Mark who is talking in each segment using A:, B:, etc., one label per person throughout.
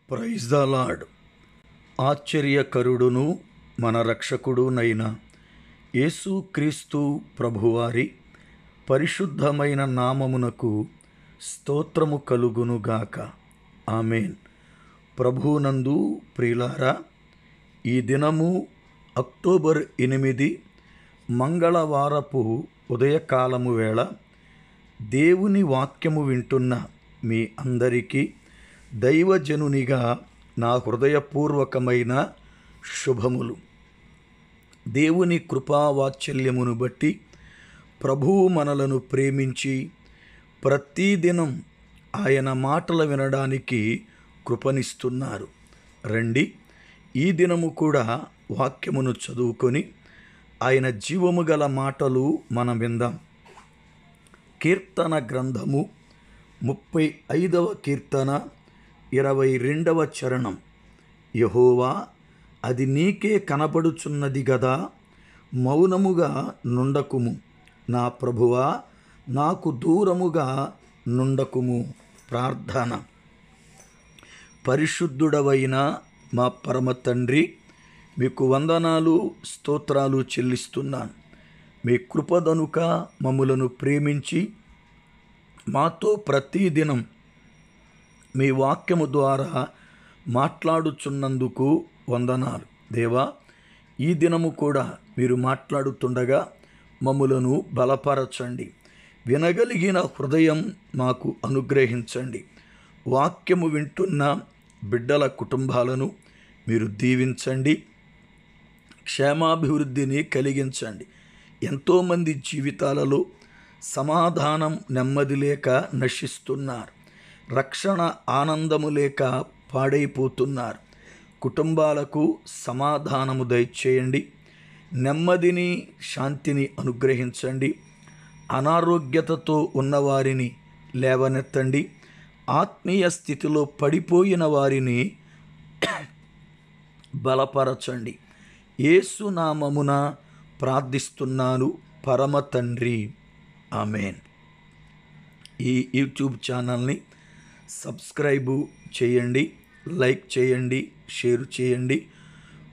A: Praise the lord. ఆశ్చర్యకరుడును మన రక్షకుడునైన యేసుక్రీస్తు ప్రభువారి పరిశుద్ధమైన నామమునకు స్తోత్రము కలుగునుగాక. ఆమేన్. ప్రభునందు ప్రియులారా, ఈ దినము అక్టోబర్ 8 మంగళవారపు ఉదయకాలము వేళ దేవుని వాక్యము వింటున్న మీ అందరికీ దైవజనునిగా నా హృదయపూర్వకమైన శుభములు. దేవుని కృపావాత్సల్యమును బట్టి ప్రభువు మనలను ప్రేమించి ప్రతిదినం ఆయన మాటలు వినడానికి కృపనిస్తున్నారు. రండి, ఈ దినము కూడా వాక్యమును చదువుకొని ఆయన జీవము గల మాటలు మనం విందాం. కీర్తన గ్రంథము 35వ కీర్తన 22వ చరణం. యెహోవా, అది నీకే కనబడుచున్నది గదా, మౌనముగా నుండకుము. నా ప్రభువా, నాకు దూరముగా నుండకుము. ప్రార్థన. పరిశుద్ధుడవైన మా పరమ తండ్రి, మీకు వందనాలు, స్తోత్రాలు చెల్లిస్తున్నాను. మీ కృపదనుక మమ్ములను ప్రేమించి మాతో ప్రతిదినం మీ వాక్యము ద్వారా మాట్లాడుచున్నందుకు వందనాలు. దేవా, ఈ దినము కూడా మీరు మాట్లాడుతుండగా మమ్ములను బలపరచండి. వినగలిగిన హృదయం మాకు అనుగ్రహించండి. వాక్యము వింటున్న బిడ్డల కుటుంబాలను మీరు దీవించండి. క్షేమాభివృద్ధిని కలిగించండి. ఎంతోమంది జీవితాలలో సమాధానం, నెమ్మది లేక నశిస్తున్నారు. రక్షణ, ఆనందము లేక పాడైపోతున్నారు. కుటుంబాలకు సమాధానము దయచేయండి. నెమ్మదిని, శాంతిని అనుగ్రహించండి. అనారోగ్యతతో ఉన్నవారిని లేవనెత్తండి. ఆత్మీయ స్థితిలో పడిపోయిన వారిని బలపరచండి. యేసు నామమున ప్రార్థిస్తున్నాను పరమ తండ్రి. ఆమేన్. ఈ యూట్యూబ్ ఛానల్ని సబ్స్క్రైబు చేయండి, లైక్ చేయండి, షేర్ చేయండి.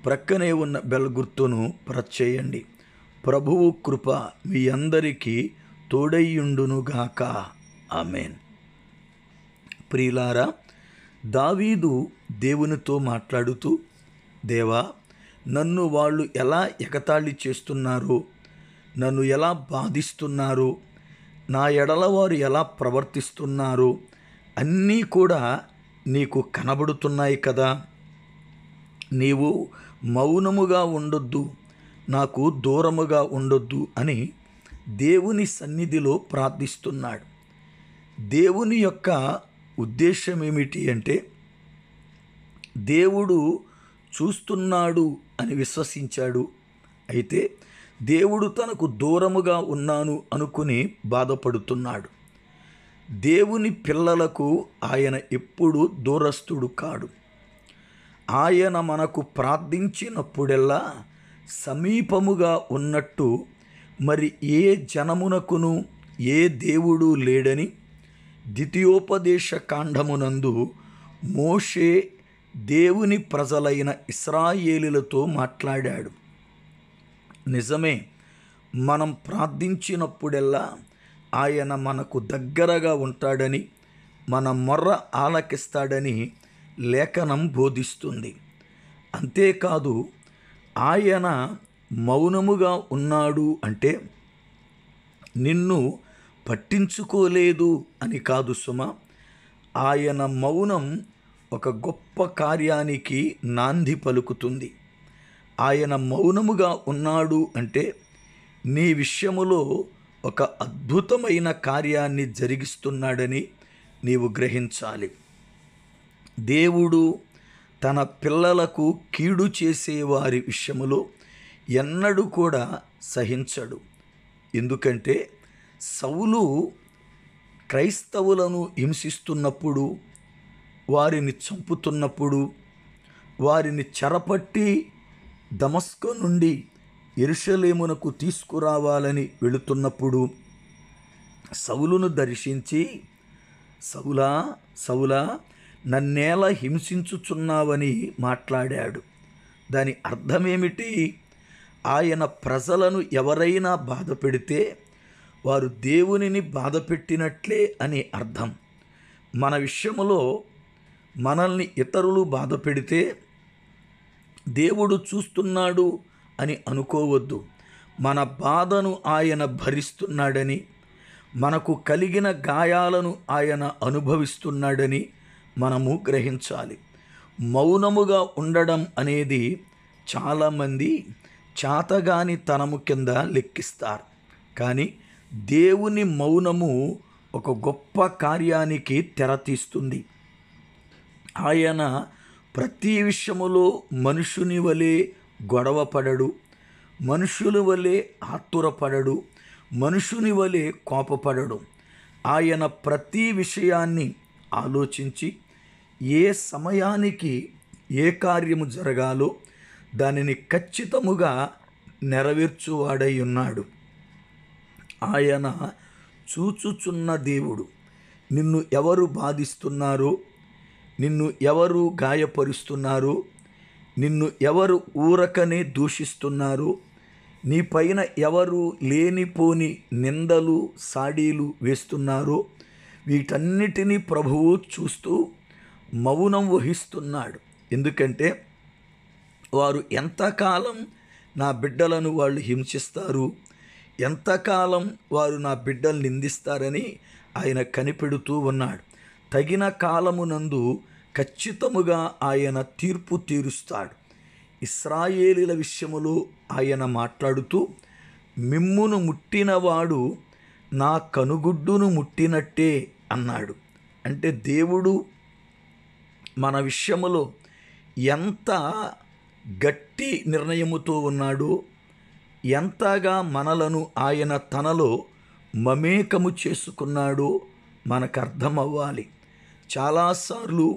A: ప్రక్కనే ఉన్న బెల్ గుర్తును ప్రెస్ చేయండి. ప్రభువు కృప మీ అందరికీ తోడైయుండునుగాక. ఆమేన్. ప్రియులారా, దావీదు దేవునితో మాట్లాడుతూ, దేవా, నన్ను వాళ్ళు ఎలా ఎగతాళి చేస్తున్నారో, నన్ను ఎలా బాధిస్తున్నారో, నా ఎడల వారు ఎలా ప్రవర్తిస్తున్నారో అన్నీ కూడా నీకు కనబడుతున్నాయి కదా. నీవు మౌనముగా ఉండొద్దు, నాకు దూరముగా ఉండొద్దు అని దేవుని సన్నిధిలో ప్రార్థిస్తున్నాడు. దేవుని యొక్క ఉద్దేశం ఏమిటి అంటే, దేవుడు చూస్తున్నాడు అని విశ్వసించాడు. అయితే దేవుడు తనకు దూరముగా ఉన్నాను అనుకుని బాధపడుతున్నాడు. దేవుని పిల్లలకు ఆయన ఎప్పుడు దూరస్తుడు కాడు. ఆయన మనకు ప్రార్థించినప్పుడెల్లా సమీపముగా ఉన్నట్టు మరి ఏ జనమునకును ఏ దేవుడు లేడని ద్వితీయోపదేశ కాండమునందు మోషే దేవుని ప్రజలైన ఇశ్రాయేలులతో మాట్లాడాడు. నిజమే, మనం ప్రార్థించినప్పుడెల్లా ఆయన మనకు దగ్గరగా ఉంటాడని, మన మొర్ర ఆలకిస్తాడని లేఖనం బోధిస్తుంది. అంతేకాదు, ఆయన మౌనముగా ఉన్నాడు అంటే నిన్ను పట్టించుకోలేదు అని కాదు సుమా. ఆయన మౌనం ఒక గొప్ప కార్యానికి నాంది పలుకుతుంది. ఆయన మౌనముగా ఉన్నాడు అంటే నీ విషయములో ఒక అద్భుతమైన కార్యాన్ని జరిగిస్తున్నాడని నీవు గ్రహించాలి. దేవుడు తన పిల్లలకు కీడు చేసేవారి విషయములో ఎన్నడూ కూడా సహించడు. ఎందుకంటే సౌలు క్రైస్తవులను హింసిస్తున్నప్పుడు, వారిని చంపుతున్నప్పుడు, వారిని చెరపట్టి దమస్కు నుండి యెరూషలేమునకు తీసుకురావాలని వెళుతున్నప్పుడు సౌలును దర్శించి, సౌలా, సౌలా, నన్నేలా హింసించుచున్నావని మాట్లాడాడు. దాని అర్థమేమిటి? ఆయన ప్రజలను ఎవరైనా బాధ పెడితే వారు దేవునిని బాధ పెట్టినట్లే అని అర్థం. మన విషయంలో మనల్ని ఇతరులు బాధ పెడితే దేవుడు చూస్తున్నాడు అని అనుకోవద్దు. మన బాధను ఆయన భరిస్తున్నాడని, మనకు కలిగిన గాయాలను ఆయన అనుభవిస్తున్నాడని మనము గ్రహించాలి. మౌనముగా ఉండడం అనేది చాలామంది చాతగాని తనము కింద లెక్కిస్తారు. కానీ దేవుని మౌనము ఒక గొప్ప కార్యానికి తెరతీస్తుంది. ఆయన ప్రతి విషయములో మనుషుని వలె గొడవపడడు, మనుషుల వలె ఆతురపడడు, మనుషుని వలె కోపపడడు. ఆయన ప్రతి విషయాన్ని ఆలోచించి ఏ సమయానికి ఏ కార్యము జరగాలో దానిని ఖచ్చితముగా నెరవేర్చువాడై ఉన్నాడు. ఆయన చూచుచున్న దేవుడు. నిన్ను ఎవరు బాధిస్తున్నారో, నిన్ను ఎవరు గాయపరుస్తున్నారో, నిన్ను ఎవరు ఊరకనే దూషిస్తున్నారో, నీ పైన ఎవరు లేనిపోని నిందలు సాడీలు వేస్తున్నారో, వీటన్నిటినీ ప్రభువు చూస్తూ మౌనం వహిస్తున్నాడు. ఎందుకంటే వారు ఎంతకాలం నా బిడ్డలను వాళ్ళు హింసిస్తారు, ఎంతకాలం వారు నా బిడ్డలు నిందిస్తారని ఆయన కనిపెడుతూ ఉన్నాడు. తగిన కాలమునందు ఖచ్చితముగా ఆయన తీర్పు తీరుస్తాడు. ఇశ్రాయేలీల విషయములో ఆయన మాట్లాడుతూ, మిమ్మును ముట్టినవాడు నా కనుగుడ్డును ముట్టినట్టే అన్నాడు. అంటే దేవుడు మన విషయములో ఎంత గట్టి నిర్ణయముతో ఉన్నాడో, ఎంతగా మనలను ఆయన తనలో మమేకము చేసుకున్నాడో మనకు అర్థమవ్వాలి. చాలాసార్లు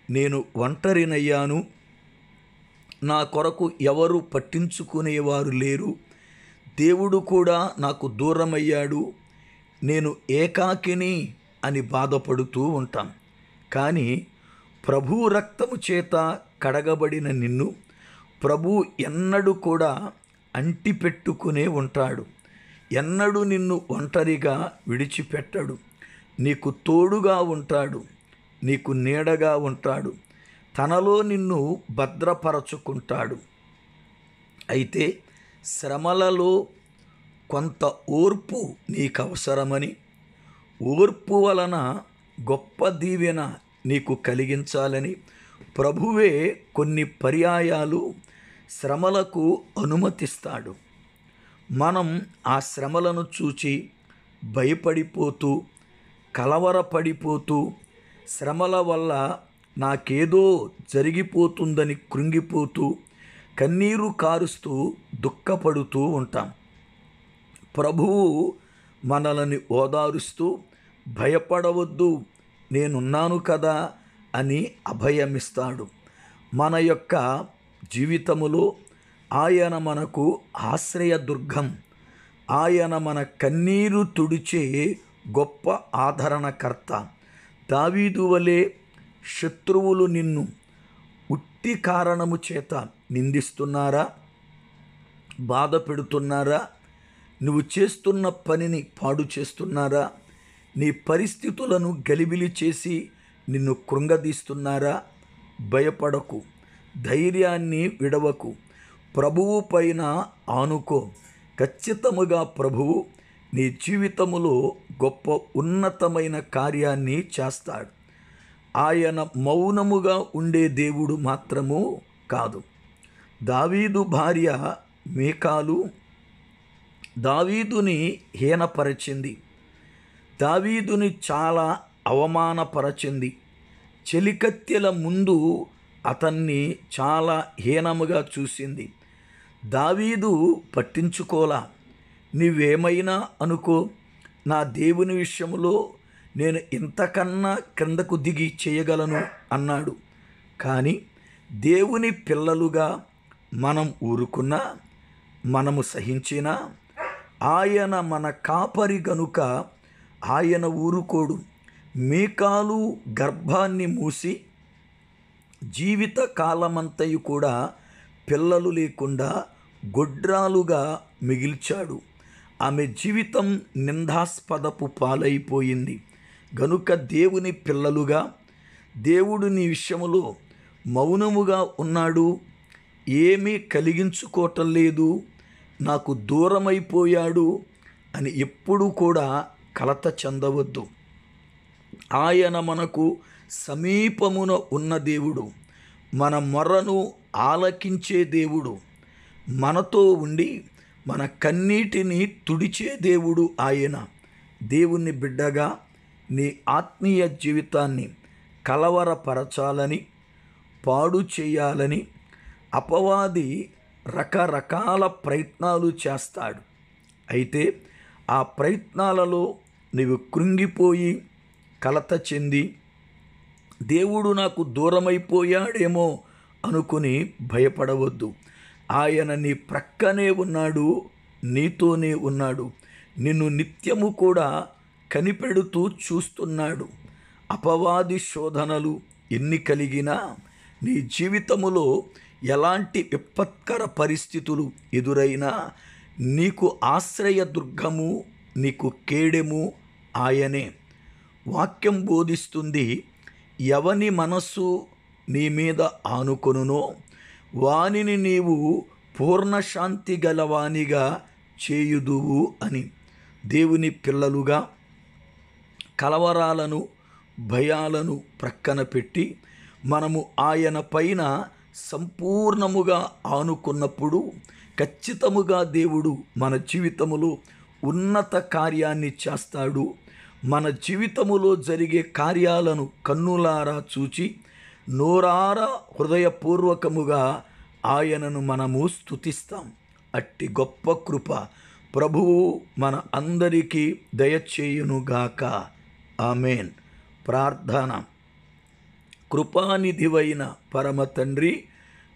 A: నేను ఒంటరినయ్యాను, నా కొరకు ఎవరు పట్టించుకునేవారు లేరు, దేవుడు కూడా నాకు దూరమయ్యాడు, నేను ఏకాకిని అని బాధపడుతూ ఉంటాం. కానీ ప్రభు రక్తము చేత కడగబడిన నిన్ను ప్రభు ఎన్నడూ కూడా అంటిపెట్టుకునే ఉంటాడు. ఎన్నడూ నిన్ను ఒంటరిగా విడిచిపెట్టడు. నీకు తోడుగా ఉంటాడు, నీకు నీడగా ఉంటాడు, తనలో నిన్ను భద్రపరచుకుంటాడు. అయితే శ్రమలలో కొంత ఓర్పు నీకు అవసరమని, ఓర్పు వలన గొప్ప దీవెన నీకు కలిగించాలని ప్రభువే కొన్ని పర్యాయాలు శ్రమలకు అనుమతిస్తాడు. మనం ఆ శ్రమలను చూచి భయపడిపోతూ, కలవరపడిపోతూ, శ్రమల వల్ల నాకేదో జరిగిపోతుందని కృంగిపోతూ, కన్నీరు కారుస్తూ దుఃఖపడుతూ ఉంటాం. ప్రభువు మనల్ని ఓదారుస్తూ, భయపడవద్దు, నేనున్నాను కదా అని అభయమిస్తాడు. మన యొక్క జీవితములో ఆయన మనకు ఆశ్రయదుర్గం, ఆయన మన కన్నీరు తుడిచే గొప్ప ఆదరణకర్త. దావీదు వలె శత్రువులు నిన్ను ఉట్టి కారణము చేత నిందిస్తున్నారా, బాధ పెడుతున్నారా, నువ్వు చేస్తున్న పనిని పాడు చేస్తున్నారా, నీ పరిస్థితులను గలిబిలి చేసి నిన్ను కృంగదీస్తున్నారా? భయపడకు, ధైర్యాన్ని విడవకు, ప్రభువు పైన ఆనుకో. ఖచ్చితముగా ప్రభువు నీ జీవితములో గొప్ప ఉన్నతమైన కార్యాన్ని చేస్తాడు. ఆయన మౌనముగా ఉండే దేవుడు మాత్రము కాదు. దావీదు భార్య మీకాలు దావీదుని హీనపరచింది, దావీదుని చాలా అవమానపరచింది. చెలికత్తెల ముందు అతన్ని చాలా హీనముగా చూసింది. దావీదు పట్టించుకోలా. నీవేమైనా అనుకో, నా దేవుని విషయంలో నేను ఇంతకన్నా క్రిందకు దిగి చేయగలను అన్నాడు. కానీ దేవుని పిల్లలుగా మనం ఊరుకున్నా, మనము సహించినా, ఆయన మన కాపరి గనుక ఆయన ఊరుకోడు. మీకాలు గర్భాన్ని మూసి జీవిత కాలమంతయు కూడా పిల్లలు లేకుండా గొడ్రాలుగా మిగిల్చాడు. ఆమె జీవితం నిందాస్పదపు పాలైపోయింది. గనుక దేవుని పిల్లలుగా దేవుడు నీ విషయములో మౌనముగా ఉన్నాడు, ఏమీ కలిగించుకోవటం లేదు, నాకు దూరమైపోయాడు అని ఎప్పుడూ కూడా కలత చెందవద్దు. ఆయన మనకు సమీపమున ఉన్న దేవుడు, మన మొర్రను ఆలకించే దేవుడు, మనతో ఉండి మన కన్నీటిని తుడిచే దేవుడు ఆయన. దేవుని బిడ్డగా నీ ఆత్మీయ జీవితాన్ని కలవరపరచాలని, పాడు చేయాలని అపవాది రకరకాల ప్రయత్నాలు చేస్తాడు. అయితే ఆ ప్రయత్నాలలో నీవు కృంగిపోయి కలత చెంది దేవుడు నాకు దూరమైపోయాడేమో అనుకుని భయపడవద్దు. ఆయన నీ ప్రక్కనే ఉన్నాడు, నీతోనే ఉన్నాడు, నిన్ను నిత్యము కూడా కనిపెడుతూ చూస్తున్నాడు. అపవాది శోధనలు ఎన్ని కలిగినా, నీ జీవితములో ఎలాంటి విపత్కర పరిస్థితులు ఎదురైనా నీకు ఆశ్రయదుర్గము, నీకు కేడెము ఆయనే. వాక్యం బోధిస్తుంది, ఎవని మనస్సు నీ మీద ఆనుకొనునో వానిని నీవు పూర్ణశాంతి గలవానిగా చేయుదువు అని. దేవుని పిల్లలుగా కలవరాలను, భయాలను ప్రక్కన పెట్టి మనము ఆయన పైన సంపూర్ణముగా ఆనుకున్నప్పుడు ఖచ్చితముగా దేవుడు మన జీవితములో ఉన్నత కార్యాన్ని చేస్తాడు. మన జీవితములో జరిగే కార్యాలను కన్నులారా చూచి నోరారా హృదయపూర్వకముగా ఆయనను మనము స్తుతిస్తాం. అట్టి గొప్ప కృప ప్రభువు మన అందరికీ దయచేయునుగాక. ఆమేన్. ప్రార్థన. కృపానిధివైన పరమ తండ్రి,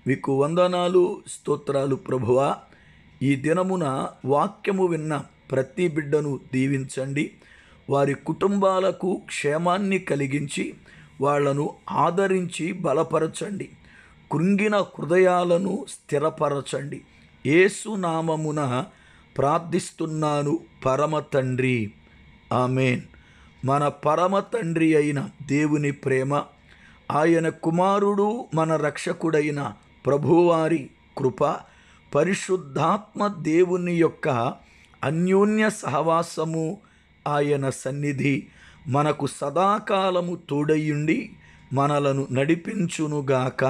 A: మీకు వందనాలు, స్తోత్రాలు ప్రభువా. ఈ దినమున వాక్యము విన్న ప్రతి బిడ్డను దీవించండి, వారి కుటుంబాలకు క్షేమాన్ని కలిగించి వాళ్లను ఆదరించి బలపరచండి, కృంగిన హృదయాలను స్థిరపరచండి. యేసు నామమున ప్రార్థిస్తున్నాను పరమ తండ్రి. ఆమేన్. మన పరమ తండ్రి అయిన దేవుని ప్రేమ, ఆయన కుమారుడు మన రక్షకుడైన ప్రభువారి కృప, పరిశుద్ధాత్మ దేవుని యొక్క అన్యోన్య సహవాసము, ఆయన సన్నిధి మనకు సదాకాలము తోడయుండి మనలను నడిపించునుగాక.